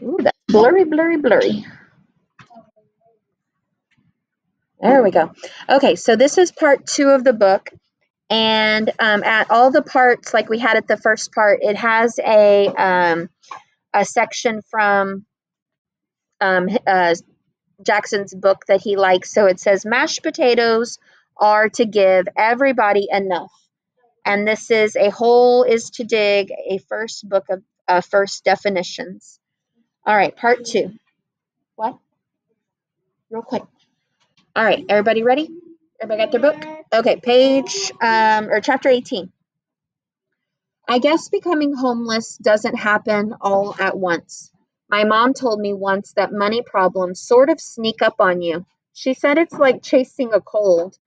Ooh, that's blurry, blurry, blurry. There we go. Okay, so this is part 2 of the book. And at all the parts, like we had at the first part, it has a section from Jackson's book that he likes. So it says mashed potatoes are to give everybody enough. And this is a hole is to dig, a first book of first definitions. All right, part 2. What? Real quick. All right, everybody ready? Everybody got their book? Okay, page or chapter 18. I guess becoming homeless doesn't happen all at once. My mom told me once that money problems sort of sneak up on you. She said it's like chasing a cold.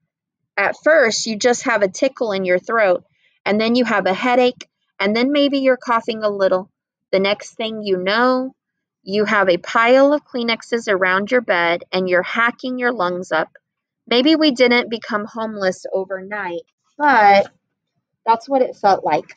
At first, you just have a tickle in your throat, and then you have a headache, and then maybe you're coughing a little. The next thing you know, you have a pile of Kleenexes around your bed, and you're hacking your lungs up. Maybe we didn't become homeless overnight, but that's what it felt like.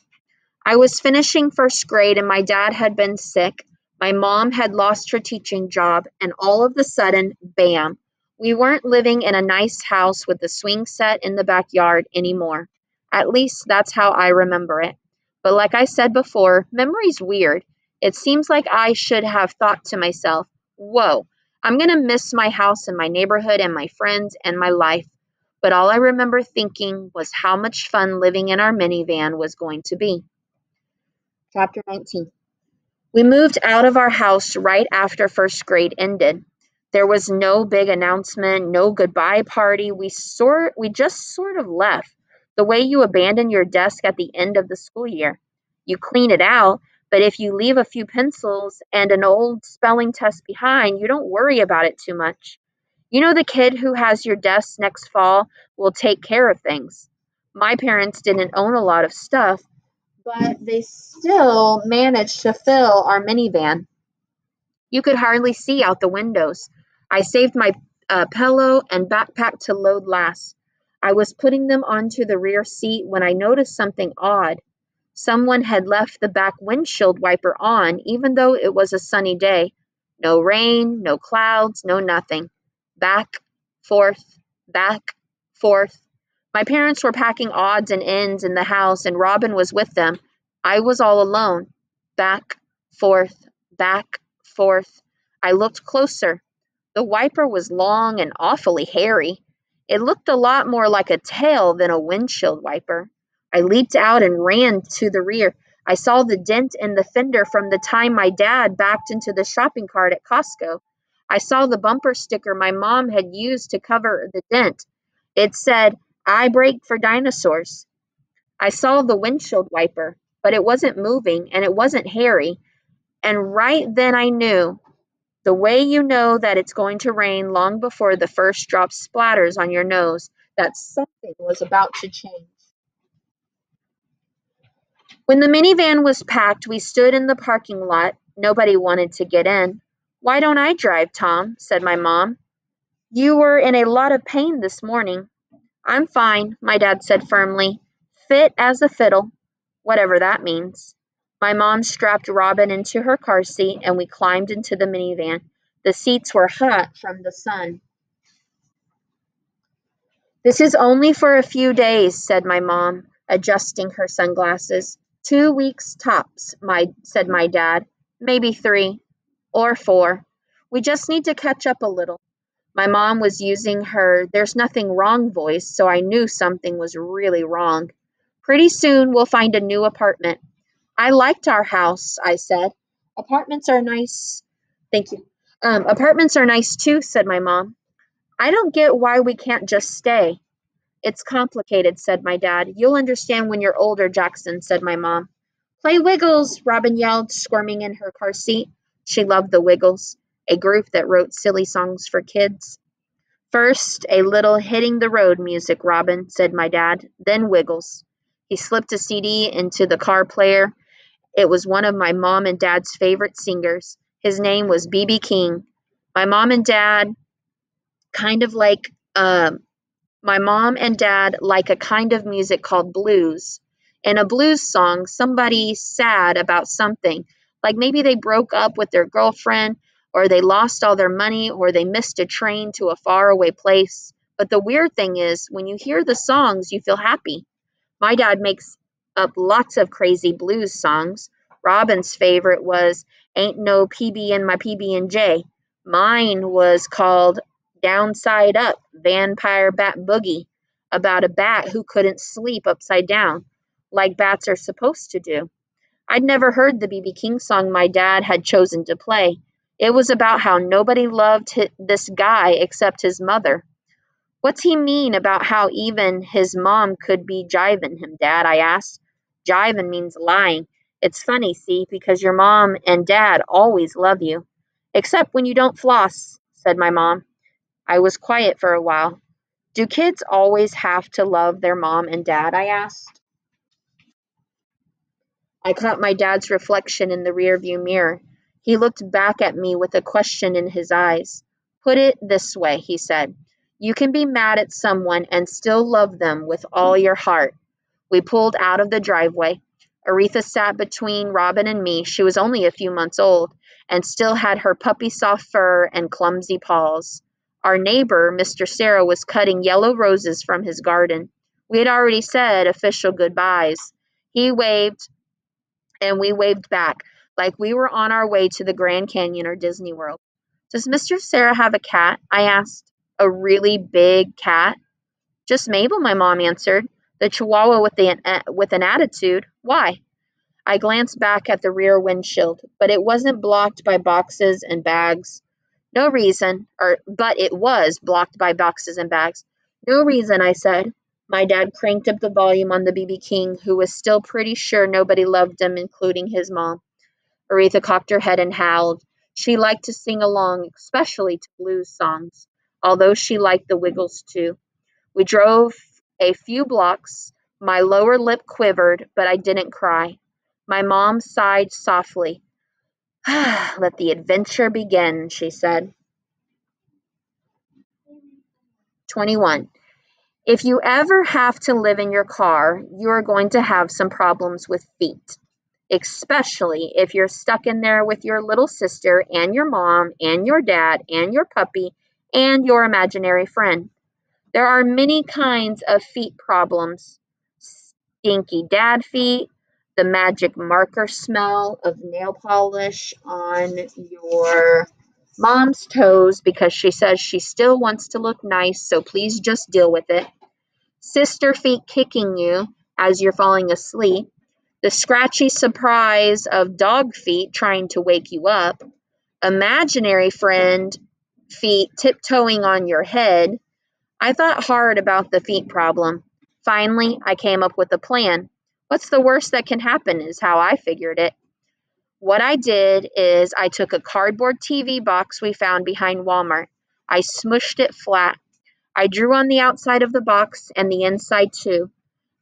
I was finishing first grade and my dad had been sick. My mom had lost her teaching job, and all of a sudden, bam, we weren't living in a nice house with a swing set in the backyard anymore. At least that's how I remember it. But like I said before, memory's weird. It seems like I should have thought to myself, whoa, I'm going to miss my house and my neighborhood and my friends and my life. But all I remember thinking was how much fun living in our minivan was going to be. Chapter 19. We moved out of our house right after first grade ended. There was no big announcement, no goodbye party. We just sort of left. The way you abandon your desk at the end of the school year. You clean it out, but if you leave a few pencils and an old spelling test behind, you don't worry about it too much. You know the kid who has your desk next fall will take care of things. My parents didn't own a lot of stuff, but they still managed to fill our minivan. You could hardly see out the windows. I saved my pillow and backpack to load last. I was putting them onto the rear seat when I noticed something odd. Someone had left the back windshield wiper on, even though it was a sunny day. No rain, no clouds, no nothing. Back, forth, back, forth. My parents were packing odds and ends in the house, and Robin was with them. I was all alone. Back, forth, back, forth. I looked closer. The wiper was long and awfully hairy. It looked a lot more like a tail than a windshield wiper. I leaped out and ran to the rear. I saw the dent in the fender from the time my dad backed into the shopping cart at Costco. I saw the bumper sticker my mom had used to cover the dent. It said, I brake for dinosaurs. I saw the windshield wiper, but it wasn't moving and it wasn't hairy. And right then I knew, the way you know that it's going to rain long before the first drop splatters on your nose, that something was about to change. When the minivan was packed, we stood in the parking lot. Nobody wanted to get in. Why don't I drive, Tom? Said my mom. You were in a lot of pain this morning. I'm fine, my dad said firmly. Fit as a fiddle, whatever that means. My mom strapped Robin into her car seat and we climbed into the minivan. The seats were hot from the sun. This is only for a few days, said my mom, adjusting her sunglasses. 2 weeks tops, said my dad. Maybe 3 or 4. We just need to catch up a little. My mom was using her there's nothing wrong voice, so I knew something was really wrong. Pretty soon we'll find a new apartment. I liked our house, I said. Apartments are nice. Thank you. Apartments are nice too, said my mom. I don't get why we can't just stay. It's complicated, said my dad. You'll understand when you're older, Jackson, said my mom. Play Wiggles, Robin yelled, squirming in her car seat. She loved the Wiggles, a group that wrote silly songs for kids. First, a little hitting the road music, Robin, said my dad, then Wiggles. He slipped a CD into the car player. It was one of my mom and dad's favorite singers. His name was B.B. King. My mom and dad kind of like My mom and dad like a kind of music called blues. In a blues song, somebody sad about something, Like maybe they broke up with their girlfriend, or they lost all their money, or they missed a train to a faraway place. But the weird thing is, when you hear the songs, you feel happy. My dad makes up lots of crazy blues songs. Robin's favorite was Ain't No PB in My PB&J. Mine was called Downside Up, Vampire Bat Boogie, about a bat who couldn't sleep upside down, like bats are supposed to do. I'd never heard the B.B. King song my dad had chosen to play. It was about how nobody loved this guy except his mother. What's he mean about how even his mom could be jiving him, Dad? I asked. Jiving means lying. It's funny, see, because your mom and dad always love you. Except when you don't floss, said my mom. I was quiet for a while. Do kids always have to love their mom and dad? I asked. I caught my dad's reflection in the rearview mirror. He looked back at me with a question in his eyes. Put it this way, he said. You can be mad at someone and still love them with all your heart. We pulled out of the driveway. Aretha sat between Robin and me. She was only a few months old and still had her puppy soft fur and clumsy paws. Our neighbor, Mr. Sarah, was cutting yellow roses from his garden. We had already said official goodbyes. He waved and we waved back, like we were on our way to the Grand Canyon or Disney World. Does Mr. Sarah have a cat? I asked. A really big cat? Just Mabel, my mom answered. The Chihuahua with an attitude. Why? I glanced back at the rear windshield, but it wasn't blocked by boxes and bags. No reason, but it was blocked by boxes and bags. No reason, I said. My dad cranked up the volume on the B.B. King, who was still pretty sure nobody loved him, including his mom. Aretha cocked her head and howled. She liked to sing along, especially to blues songs, although she liked the Wiggles too. We drove a few blocks. My lower lip quivered, but I didn't cry. My mom sighed softly. Let the adventure begin, she said. 21. If you ever have to live in your car, you are going to have some problems with feet, especially if you're stuck in there with your little sister and your mom and your dad and your puppy and your imaginary friend. There are many kinds of feet problems. Stinky dad feet, the magic marker smell of nail polish on your mom's toes because she says she still wants to look nice, so please just deal with it. Sister feet kicking you as you're falling asleep. The scratchy surprise of dog feet trying to wake you up. Imaginary friend feet tiptoeing on your head. I thought hard about the feet problem. Finally, I came up with a plan. What's the worst that can happen is how I figured it. What I did is I took a cardboard TV box we found behind Walmart. I smushed it flat. I drew on the outside of the box and the inside too.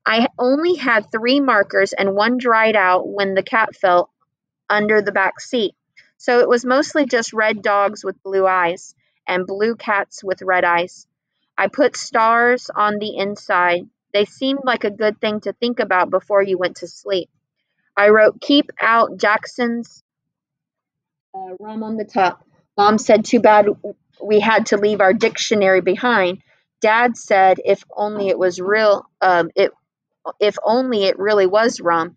I only had 3 markers and one dried out when the cat fell under the back seat. So it was mostly just red dogs with blue eyes and blue cats with red eyes. I put stars on the inside. They seemed like a good thing to think about before you went to sleep. I wrote, keep out Jackson's rum on the top. Mom said, too bad we had to leave our dictionary behind. Dad said, if only it was real, if only it really was rum.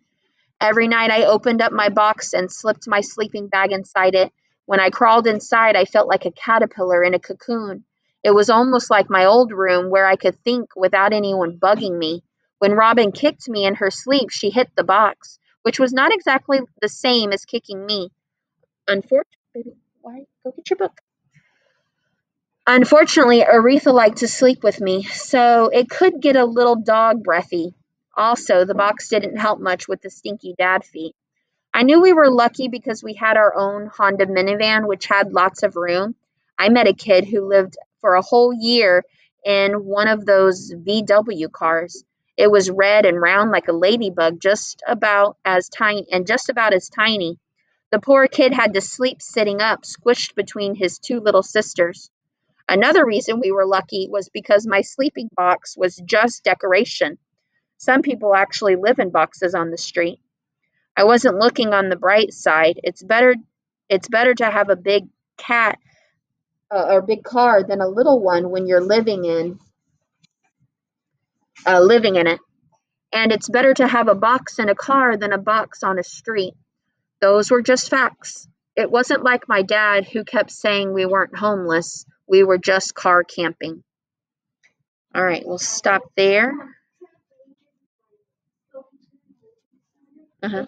Every night I opened up my box and slipped my sleeping bag inside it. When I crawled inside, I felt like a caterpillar in a cocoon. It was almost like my old room where I could think without anyone bugging me. When Robin kicked me in her sleep, she hit the box, which was not exactly the same as kicking me. Go get your book. Unfortunately, Aretha liked to sleep with me, so it could get a little dog breathy. Also, the box didn't help much with the stinky dad feet. I knew we were lucky because we had our own Honda minivan, which had lots of room. I met a kid who lived for a whole year in one of those VW cars. It was red and round like a ladybug, just about as tiny. The poor kid had to sleep sitting up, squished between his 2 little sisters. Another reason we were lucky was because my sleeping box was just decoration. Some people actually live in boxes on the street. I wasn't looking on the bright side. It's better to have a big cat or big car than a little one when you're living in it. And it's better to have a box in a car than a box on a street. Those were just facts. It wasn't like my dad who kept saying we weren't homeless. We were just car camping. All right, we'll stop there. Uh-huh.